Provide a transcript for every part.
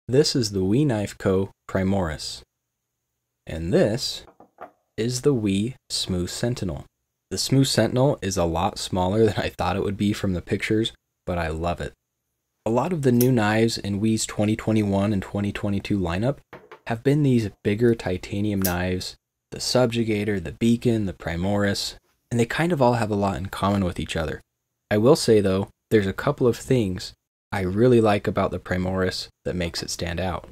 This is the WE Knife Co. Primoris. And this is the WE Smooth Sentinel. The Smooth Sentinel is a lot smaller than I thought it would be from the pictures, but I love it. A lot of the new knives in WE's 2021 and 2022 lineup have been these bigger titanium knives, the Subjugator, the Beacon, the Primoris, and they kind of all have a lot in common with each other. I will say though, there's a couple of things I really like about the Primoris that makes it stand out.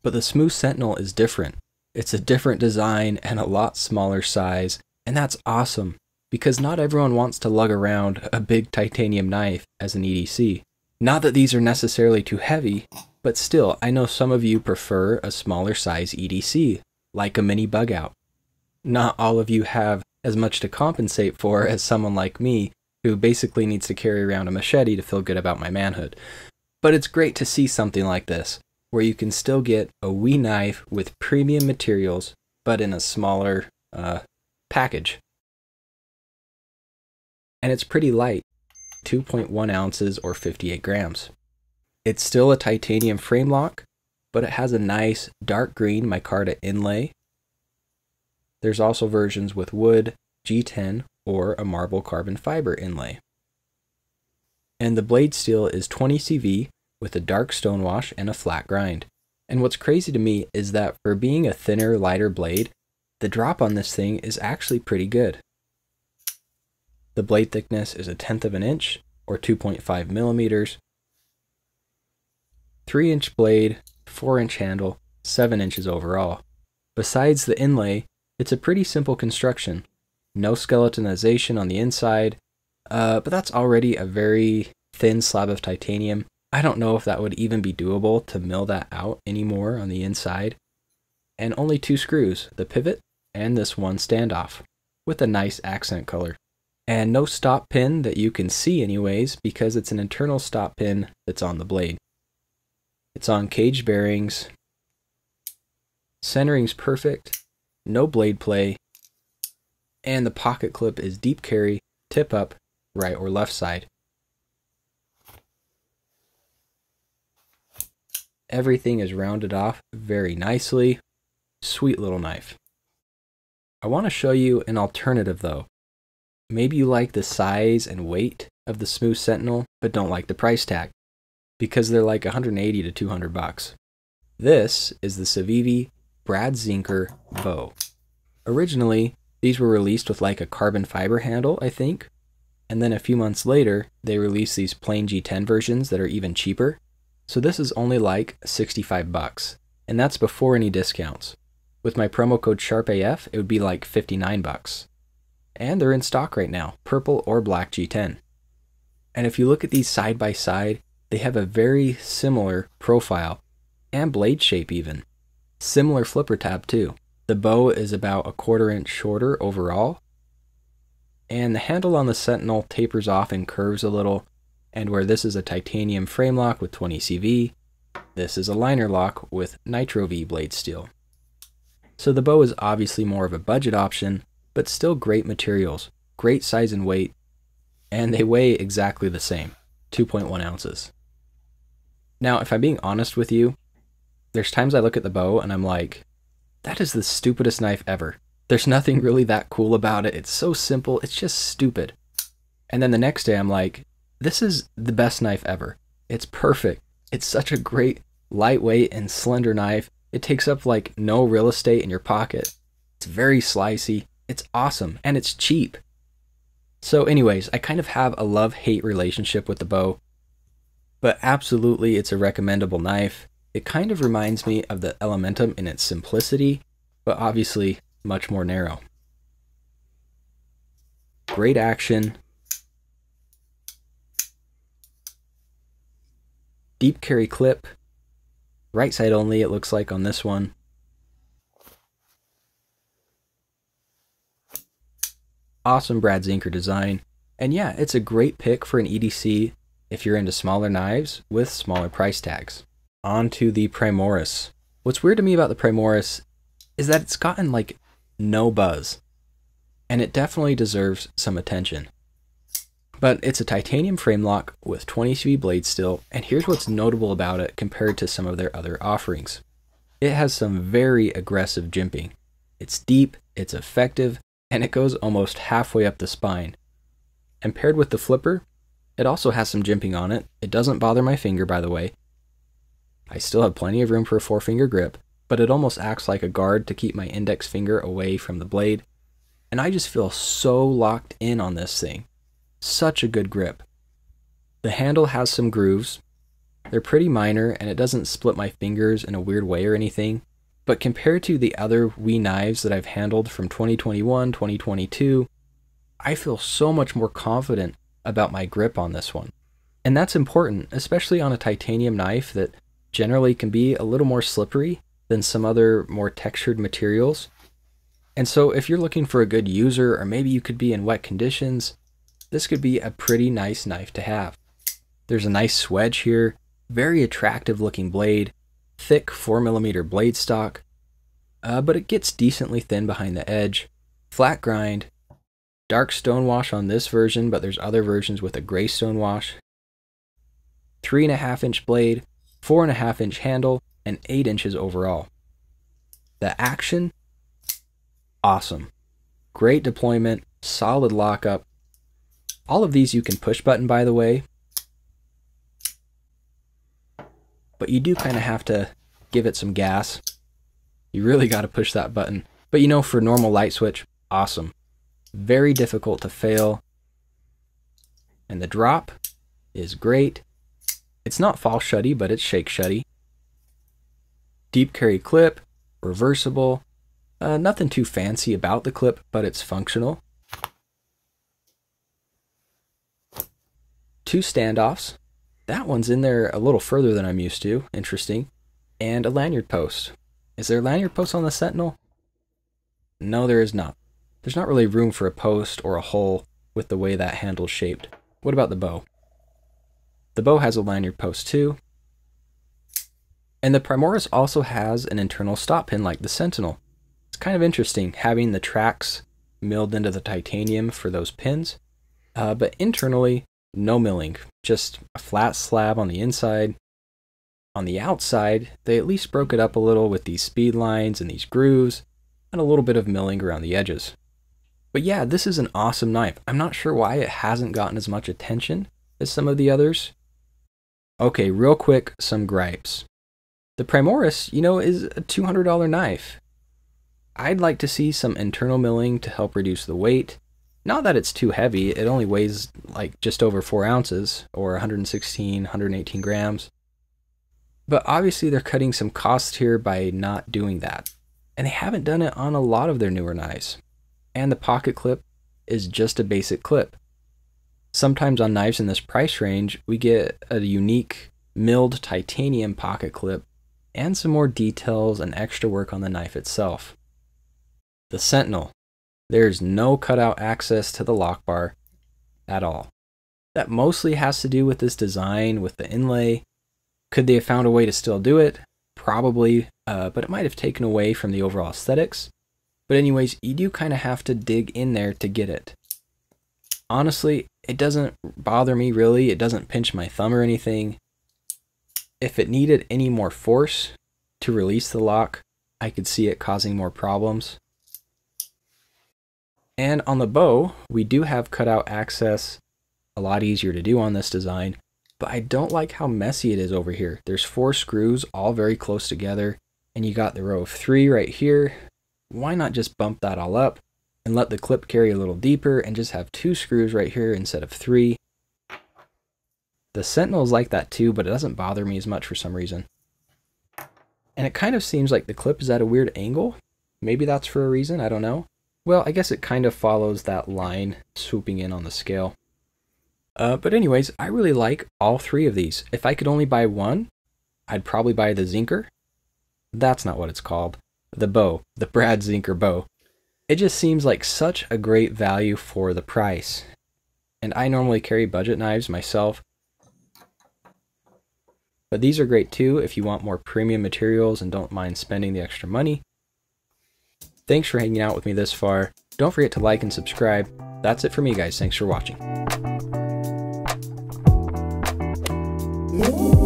But the Smooth Sentinel is different. It's a different design and a lot smaller size, and that's awesome because not everyone wants to lug around a big titanium knife as an EDC. Not that these are necessarily too heavy, but still, I know some of you prefer a smaller size EDC, like a mini bug out. Not all of you have as much to compensate for as someone like me, who basically needs to carry around a machete to feel good about my manhood. But it's great to see something like this, where you can still get a WE knife with premium materials, but in a smaller package. And it's pretty light, 2.1 ounces or 58 grams. It's still a titanium frame lock, but it has a nice dark green micarta inlay. There's also versions with wood, G10, or a marble carbon fiber inlay. And the blade steel is 20 CV with a dark stonewash and a flat grind. And what's crazy to me is that for being a thinner, lighter blade, the drop on this thing is actually pretty good. The blade thickness is 1/10 of an inch, or 2.5 millimeters. 3-inch blade, 4-inch handle, 7 inches overall. Besides the inlay, it's a pretty simple construction. No skeletonization on the inside, but that's already a very thin slab of titanium. I don't know if that would even be doable to mill that out anymore on the inside. And only 2 screws, the pivot and this one standoff, with a nice accent color. And no stop pin that you can see anyways, because it's an internal stop pin that's on the blade. It's on cage bearings. Centering's perfect, no blade play, and the pocket clip is deep carry, tip up, right or left side. Everything is rounded off very nicely. Sweet little knife. I want to show you an alternative though. Maybe you like the size and weight of the Smooth Sentinel, but don't like the price tag, because they're like $180 to $200. This is the CIVIVI Bo. Originally, these were released with like a carbon fiber handle, I think, and then a few months later, they released these plain G10 versions that are even cheaper. So this is only like $65, and that's before any discounts. With my promo code SHARPAF, it would be like $59. And they're in stock right now, purple or black G10. And if you look at these side by side, they have a very similar profile, and blade shape even. Similar flipper tab too. The bow is about 1/4 inch shorter overall, and the handle on the Sentinel tapers off and curves a little, and where this is a titanium frame lock with 20 CV, this is a liner lock with Nitro V blade steel. So the bow is obviously more of a budget option, but still great materials, great size and weight, and they weigh exactly the same, 2.1 ounces. Now, if I'm being honest with you, there's times I look at the bow and I'm like, that is the stupidest knife ever. There's nothing really that cool about it. It's so simple. It's just stupid. And then the next day I'm like, this is the best knife ever. It's perfect. It's such a great, lightweight and slender knife. It takes up like no real estate in your pocket. It's very slicey. It's awesome. And it's cheap. So anyways, I kind of have a love-hate relationship with the bow. But absolutely, it's a recommendable knife. It kind of reminds me of the Elementum in its simplicity, but obviously much more narrow. Great action. Deep carry clip. Right side only, it looks like on this one. Awesome Brad Zinker design. And yeah, it's a great pick for an EDC if you're into smaller knives with smaller price tags. On to the Primoris. What's weird to me about the Primoris is that it's gotten like no buzz, and it definitely deserves some attention. But it's a titanium frame lock with 20 CV blades still, and here's what's notable about it compared to some of their other offerings. It has some very aggressive jimping. It's deep, it's effective, and it goes almost halfway up the spine. And paired with the flipper, it also has some jimping on it. It doesn't bother my finger, by the way. I still have plenty of room for a 4-finger grip, but it almost acts like a guard to keep my index finger away from the blade. And I just feel so locked in on this thing. Such a good grip. The handle has some grooves. They're pretty minor and it doesn't split my fingers in a weird way or anything. But compared to the other Wii knives that I've handled from 2021, 2022, I feel so much more confident about my grip on this one. And that's important, especially on a titanium knife that generally can be a little more slippery than some other more textured materials. And so if you're looking for a good user, or maybe you could be in wet conditions, this could be a pretty nice knife to have. There's a nice swedge here, very attractive looking blade, thick 4mm blade stock, but it gets decently thin behind the edge, flat grind, dark stonewash on this version, but there's other versions with a gray stonewash, 3.5-inch blade, 4.5-inch handle, and 8 inches overall. The action, awesome. Great deployment, solid lockup. All of these you can push button, by the way, but you do kind of have to give it some gas. You really got to push that button. But you know, for normal light switch, awesome. Very difficult to fail. And the drop is great. It's not fall shutty, but it's shake shutty. Deep carry clip, reversible. Nothing too fancy about the clip, but it's functional. 2 standoffs. That one's in there a little further than I'm used to. Interesting. And a lanyard post. Is there a lanyard post on the Sentinel? No, there is not. There's not really room for a post or a hole with the way that handle's shaped. What about the bow? The bow has a lanyard post too. And the Primoris also has an internal stop pin like the Sentinel. It's kind of interesting having the tracks milled into the titanium for those pins. But internally, no milling, just a flat slab on the inside. On the outside, they at least broke it up a little with these speed lines and these grooves, and a little bit of milling around the edges. But yeah, this is an awesome knife. I'm not sure why it hasn't gotten as much attention as some of the others. Okay, real quick, some gripes. The Primoris, you know, is a $200 knife. I'd like to see some internal milling to help reduce the weight. Not that it's too heavy, it only weighs like just over 4 ounces, or 116, 118 grams. But obviously they're cutting some costs here by not doing that. And they haven't done it on a lot of their newer knives. And the pocket clip is just a basic clip. Sometimes on knives in this price range, we get a unique milled titanium pocket clip and some more details and extra work on the knife itself. The Sentinel. There's no cutout access to the lock bar at all. That mostly has to do with this design with the inlay. Could they have found a way to still do it? Probably, but it might have taken away from the overall aesthetics. But anyways, you do kind of have to dig in there to get it. Honestly, it doesn't bother me really. It doesn't pinch my thumb or anything. If it needed any more force to release the lock, I could see it causing more problems. And on the bow, we do have cutout access, a lot easier to do on this design, but I don't like how messy it is over here. There's 4 screws all very close together, and you got the row of 3 right here. Why not just bump that all up and let the clip carry a little deeper and just have 2 screws right here instead of 3? The Sentinel is like that too, but it doesn't bother me as much for some reason. And it kind of seems like the clip is at a weird angle. Maybe that's for a reason, I don't know. Well, I guess it kind of follows that line swooping in on the scale. But anyways, I really like all 3 of these. If I could only buy one, I'd probably buy the Zinker. That's not what it's called. The bow, the Brad Zinker bow. It just seems like such a great value for the price. And I normally carry budget knives myself. But these are great too if you want more premium materials and don't mind spending the extra money. Thanks for hanging out with me this far. Don't forget to like and subscribe. That's it for me, guys. Thanks for watching. you.